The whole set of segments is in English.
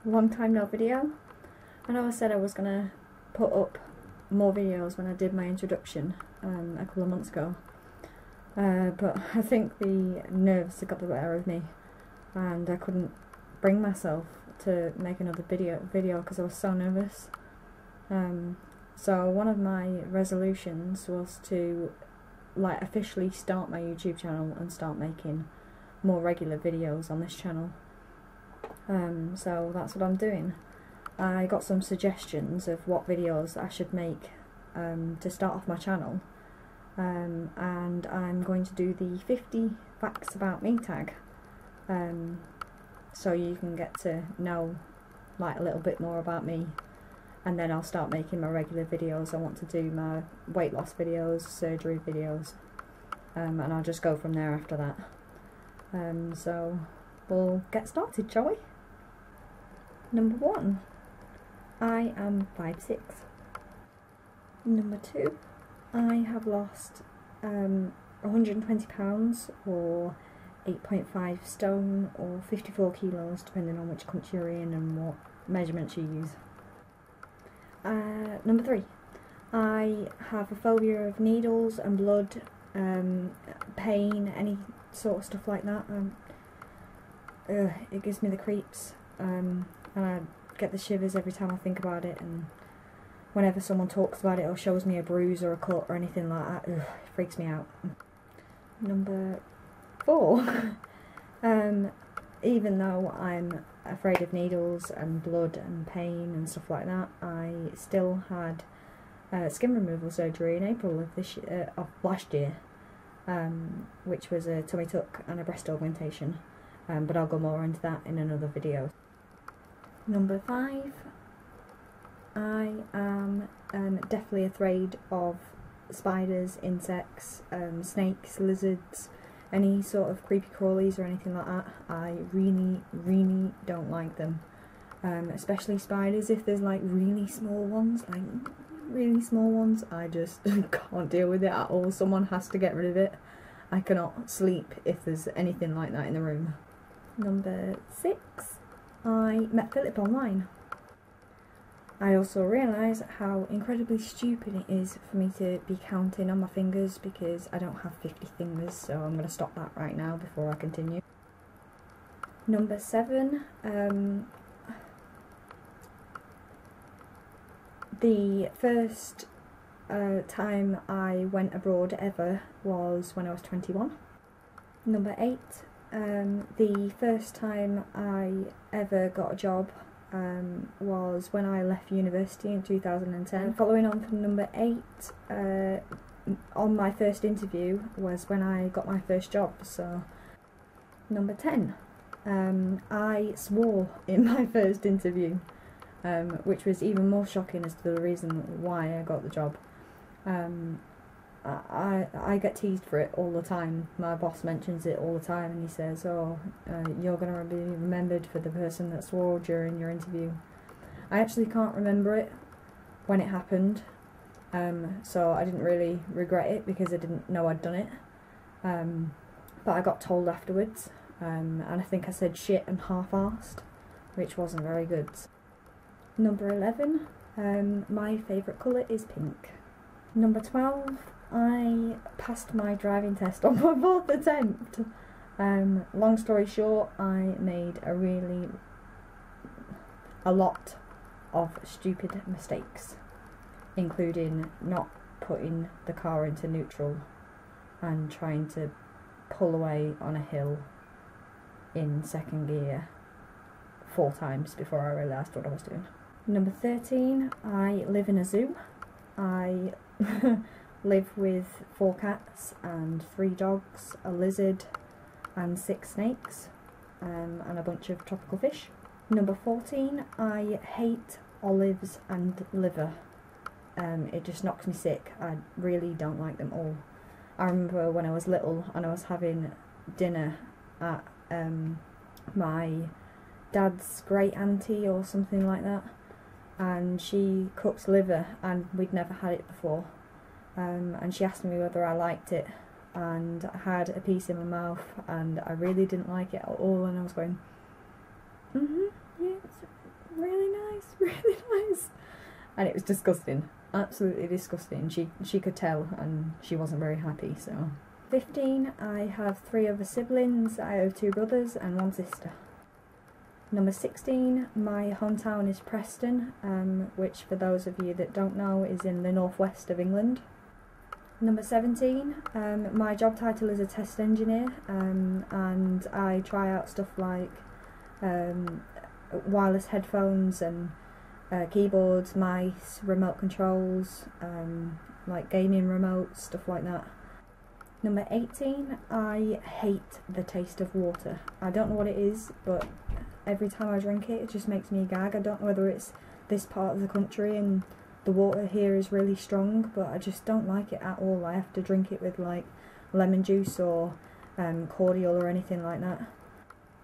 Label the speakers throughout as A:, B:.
A: long time no video. I know I said I was going to put up more videos when I did my introduction a couple of months ago, but I think the nerves got the better of me and I couldn't bring myself to make another video because I was so nervous. So one of my resolutions was to officially start my YouTube channel and start making more regular videos on this channel. So that's what I'm doing. I got some suggestions of what videos I should make to start off my channel, and I'm going to do the 50 facts about me tag, so you can get to know a little bit more about me, and then I'll start making my regular videos. I want to do my weight loss videos, surgery videos, and I'll just go from there after that. So we'll get started, shall we? Number 1, I am 5'6". Number 2, I have lost 120 pounds or 8.5 stone or 54 kilos depending on which country you're in and what measurements you use. Number 3, I have a phobia of needles and blood, pain, any sort of stuff like that. It gives me the creeps, and I get the shivers every time I think about it, and whenever someone talks about it or shows me a bruise or a cut or anything like that, it freaks me out. Number 4, even though I'm afraid of needles and blood and pain and stuff like that, I still had skin removal surgery in April of last year, which was a tummy tuck and a breast augmentation, but I'll go more into that in another video. Number 5, I am deathly afraid of spiders, insects, snakes, lizards, any sort of creepy crawlies or anything like that. I really don't like them, especially spiders. If there's really small ones, I just can't deal with it at all. Someone has to get rid of it. I cannot sleep if there's anything like that in the room. Number 6, I met Philip online. I also realise how incredibly stupid it is for me to be counting on my fingers because I don't have 50 fingers, so I'm going to stop that right now before I continue. Number 7, the first time I went abroad ever was when I was 21. Number 8, the first time I ever got a job was when I left university in 2010. Following on from number 8, on my first interview was when I got my first job. So number 10, I swore in my first interview, which was even more shocking as to the reason why I got the job. I get teased for it all the time. My boss mentions it all the time and he says, oh, you're going to be remembered for the person that swore during your interview. I actually can't remember it when it happened, so I didn't really regret it because I didn't know I'd done it, but I got told afterwards, and I think I said shit and half-arsed, which wasn't very good. Number 11, my favourite colour is pink. Number 12, I passed my driving test on my 4th attempt. Long story short, I made a lot of stupid mistakes, including not putting the car into neutral and trying to pull away on a hill in 2nd gear 4 times before I realised what I was doing. Number 13, I live in a zoo. I live with 4 cats and 3 dogs, a lizard and 6 snakes, and a bunch of tropical fish. Number 14, I hate olives and liver. It just knocks me sick. I really don't like them all. I remember when I was little and I was having dinner at my dad's great auntie or something like that, and she cooked liver and we'd never had it before, and she asked me whether I liked it, and I had a piece in my mouth and I really didn't like it at all, and I was going, yeah, really nice, really nice. And it was disgusting, absolutely disgusting. She could tell, and she wasn't very happy, so. 15, I have 3 other siblings. I have 2 brothers and 1 sister. Number 16, my hometown is Preston, which for those of you that don't know is in the northwest of England. Number 17, my job title is a test engineer, and I try out stuff like wireless headphones and keyboards, mice, remote controls, like gaming remotes, stuff like that. Number 18, I hate the taste of water. I don't know what it is, but every time I drink it, it just makes me gag. I don't know whether it's this part of the country and the water here is really strong, but I just don't like it at all. I have to drink it with like lemon juice or cordial or anything like that.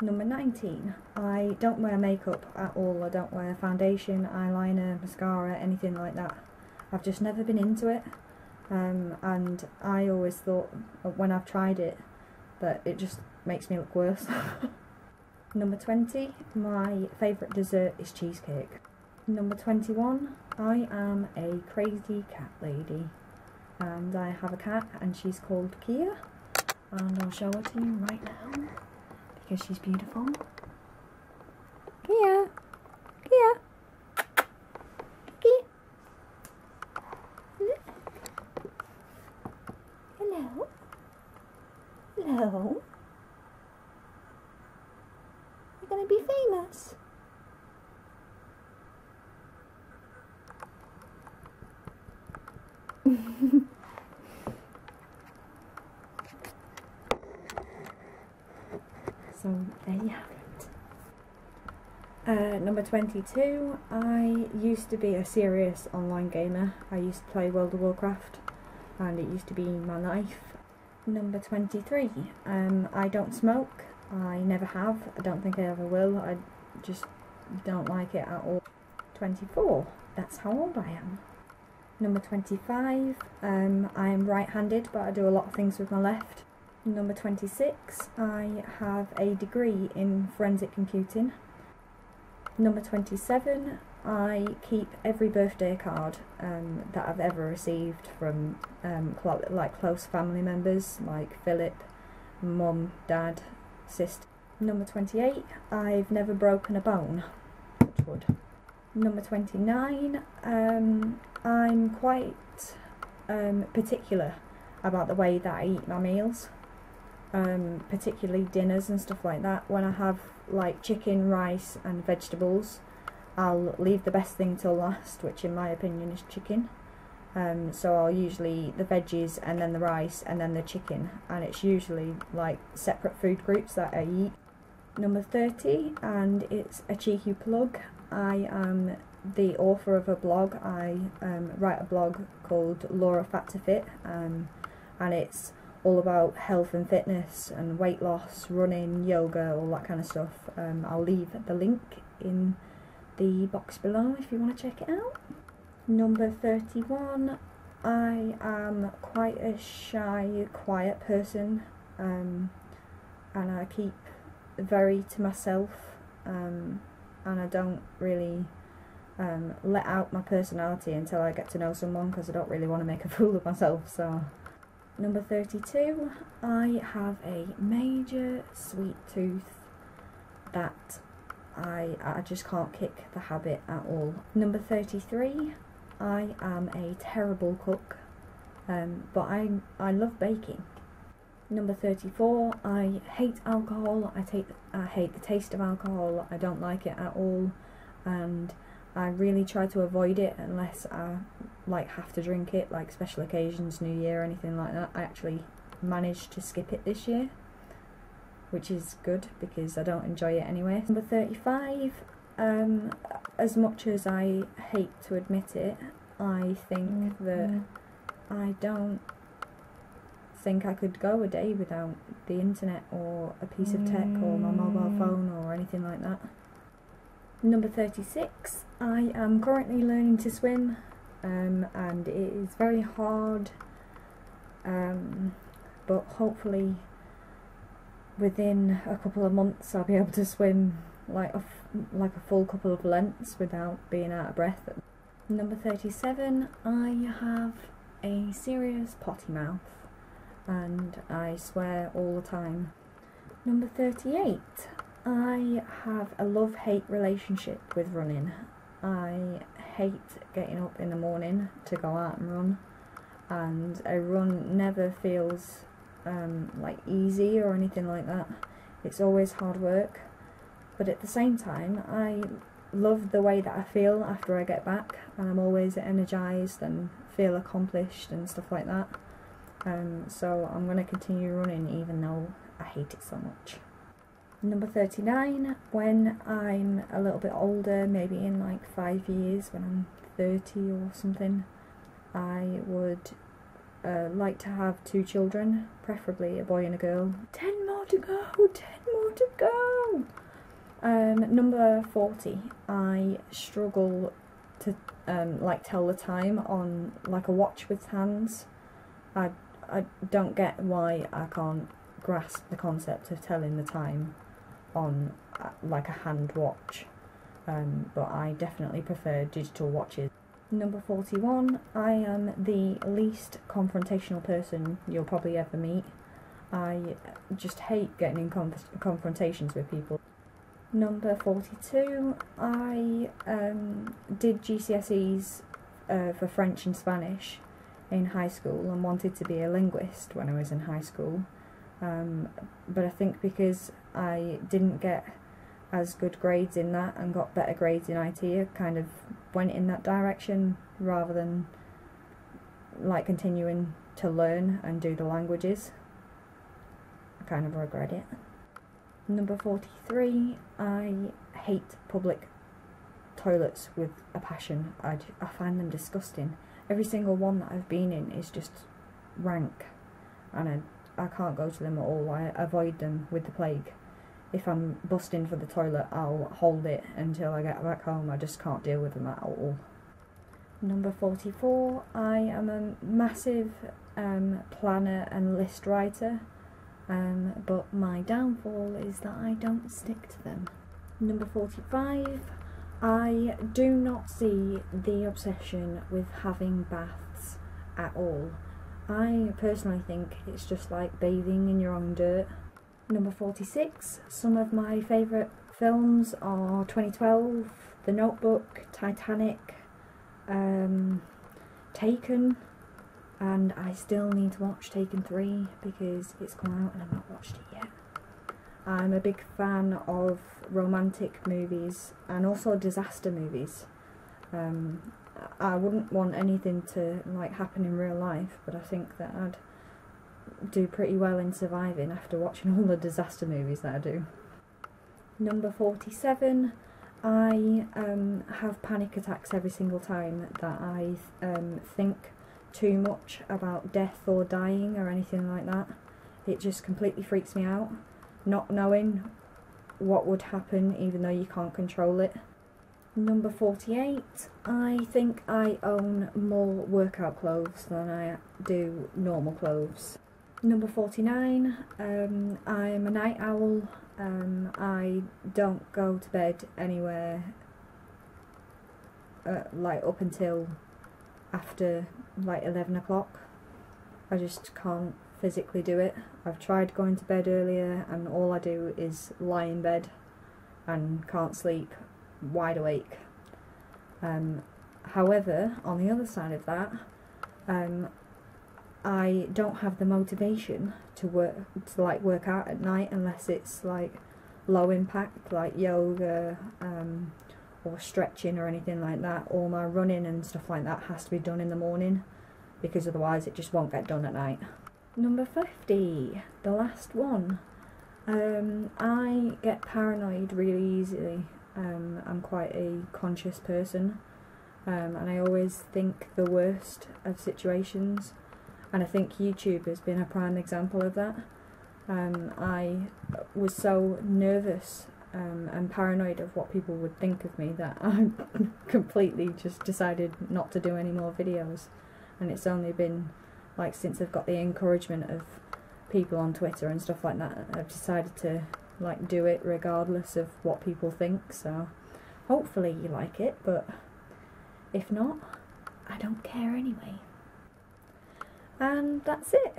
A: Number 19, I don't wear makeup at all. I don't wear foundation, eyeliner, mascara, anything like that. I've just never been into it, and I always thought when I've tried it that it just makes me look worse. Number 20, my favourite dessert is cheesecake. Number 21, I am a crazy cat lady, and I have a cat and she's called Kia, and I'll show her to you right now because she's beautiful. Kia! Kia! Kia! Hello? Hello? You're gonna be famous. So there you have it. Number 22, I used to be a serious online gamer. I used to play World of Warcraft and it used to be my life. Number 23, I don't smoke. I never have. I don't think I ever will. I just don't like it at all. 24, that's how old I am. Number 25, I am right-handed, but I do a lot of things with my left. Number 26, I have a degree in forensic computing. Number 27, I keep every birthday card that I've ever received from like close family members like Philip, mum, dad, sister. Number 28, I've never broken a bone. Touch wood. Number 29, I'm quite particular about the way that I eat my meals, particularly dinners and stuff like that. When I have like chicken, rice and vegetables, I'll leave the best thing till last, which in my opinion is chicken. So I'll usually eat the veggies and then the rice and then the chicken, and it's usually like separate food groups that I eat. Number 30, and it's a cheeky plug, I am the author of a blog. I write a blog called Laura Fat to Fit, and it's all about health and fitness and weight loss, running, yoga, all that kind of stuff. I'll leave the link in the box below if you want to check it out. Number 31, I am quite a shy, quiet person, and I keep very to myself, and I don't really let out my personality until I get to know someone, because I don't really want to make a fool of myself. So number 32, I have a major sweet tooth that I just can't kick the habit at all. Number 33, I am a terrible cook, but I love baking. Number 34, I hate alcohol. I hate the taste of alcohol. I don't like it at all, and I really try to avoid it unless I like have to drink it, like special occasions, New Year, anything like that. I actually managed to skip it this year, which is good because I don't enjoy it anyway. Number 35, as much as I hate to admit it, I think that I don't think I could go a day without the internet or a piece of tech or my mobile phone or anything like that. Number 36, I am currently learning to swim, and it is very hard, but hopefully within a couple of months I'll be able to swim like a full couple of lengths without being out of breath. Number 37, I have a serious potty mouth and I swear all the time. Number 38, I have a love-hate relationship with running. I hate getting up in the morning to go out and run, and a run never feels like easy or anything like that. It's always hard work, but at the same time I love the way that I feel after I get back, and I'm always energised and feel accomplished and stuff like that. So I'm going to continue running even though I hate it so much. Number 39, when I'm a little bit older, maybe in like 5 years, when I'm 30 or something, I would like to have 2 children, preferably a boy and a girl. 10 more to go, 10 more to go! Number 40, I struggle to like tell the time on like a watch with hands. I don't get why I can't grasp the concept of telling the time on like a hand watch, but I definitely prefer digital watches. Number 41, I am the least confrontational person you'll probably ever meet. I just hate getting in confrontations with people. Number 42, I did GCSEs for French and Spanish in high school and wanted to be a linguist when I was in high school, but I think because I didn't get as good grades in that and got better grades in IT, I kind of went in that direction rather than like continuing to learn and do the languages. I kind of regret it. Number 43, I hate public toilets with a passion. I find them disgusting. Every single one that I've been in is just rank, and I can't go to them at all. I avoid them with the plague. If I'm busting for the toilet, I'll hold it until I get back home. I just can't deal with them at all. Number 44, I am a massive planner and list writer, but my downfall is that I don't stick to them. Number 45, I do not see the obsession with having baths at all. I personally think it's just like bathing in your own dirt. Number 46, some of my favourite films are 2012, The Notebook, Titanic, Taken, and I still need to watch Taken 3 because it's come out and I've not watched it yet. I'm a big fan of romantic movies and also disaster movies. I wouldn't want anything to like happen in real life, but I think that I'd do pretty well in surviving after watching all the disaster movies that I do. Number 47, I have panic attacks every single time that I think too much about death or dying or anything like that. It just completely freaks me out, not knowing what would happen even though you can't control it. Number 48, I think I own more workout clothes than I do normal clothes. Number 49, I'm a night owl. I don't go to bed anywhere like up until after like 11 o'clock. I just can't physically do it. I've tried going to bed earlier and all I do is lie in bed and can't sleep, wide awake. However, on the other side of that, I don't have the motivation to work out at night unless it's like low impact, like yoga or stretching or anything like that. All my running and stuff like that has to be done in the morning because otherwise it just won't get done at night. Number 50, the last one. I get paranoid really easily. I'm quite a conscious person, and I always think the worst of situations, and I think YouTube has been a prime example of that. I was so nervous and paranoid of what people would think of me that I completely just decided not to do any more videos, and it's only been like since I've got the encouragement of people on Twitter and stuff like that, I've decided to like do it regardless of what people think, so hopefully you like it, but if not, I don't care anyway. And that's it.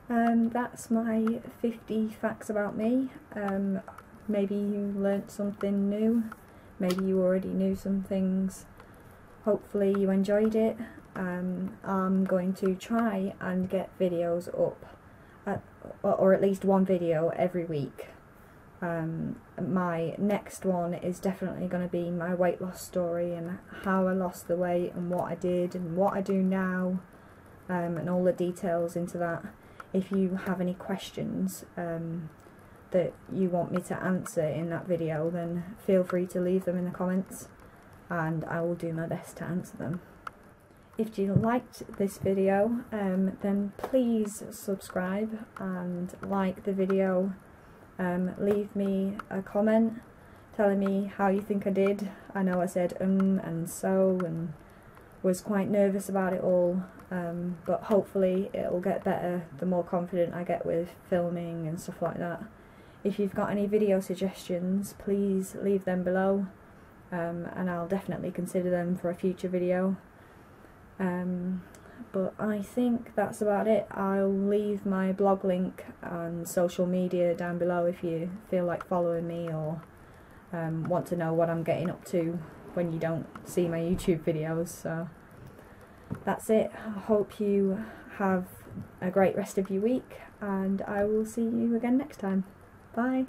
A: That's my 50 facts about me. Maybe you learnt something new, maybe you already knew some things. Hopefully you enjoyed it. I'm going to try and get videos up, or at least one video every week. My next one is definitely going to be my weight loss story and how I lost the weight and what I did and what I do now, and all the details into that. If you have any questions that you want me to answer in that video, then feel free to leave them in the comments and I will do my best to answer them. If you liked this video, then please subscribe and like the video. Leave me a comment telling me how you think I did. I know I said and so and was quite nervous about it all, but hopefully it'll get better the more confident I get with filming and stuff like that. If you've got any video suggestions, please leave them below, and I'll definitely consider them for a future video. But I think that's about it. I'll leave my blog link and social media down below if you feel like following me or want to know what I'm getting up to when you don't see my YouTube videos. So that's it. I hope you have a great rest of your week and I will see you again next time. Bye.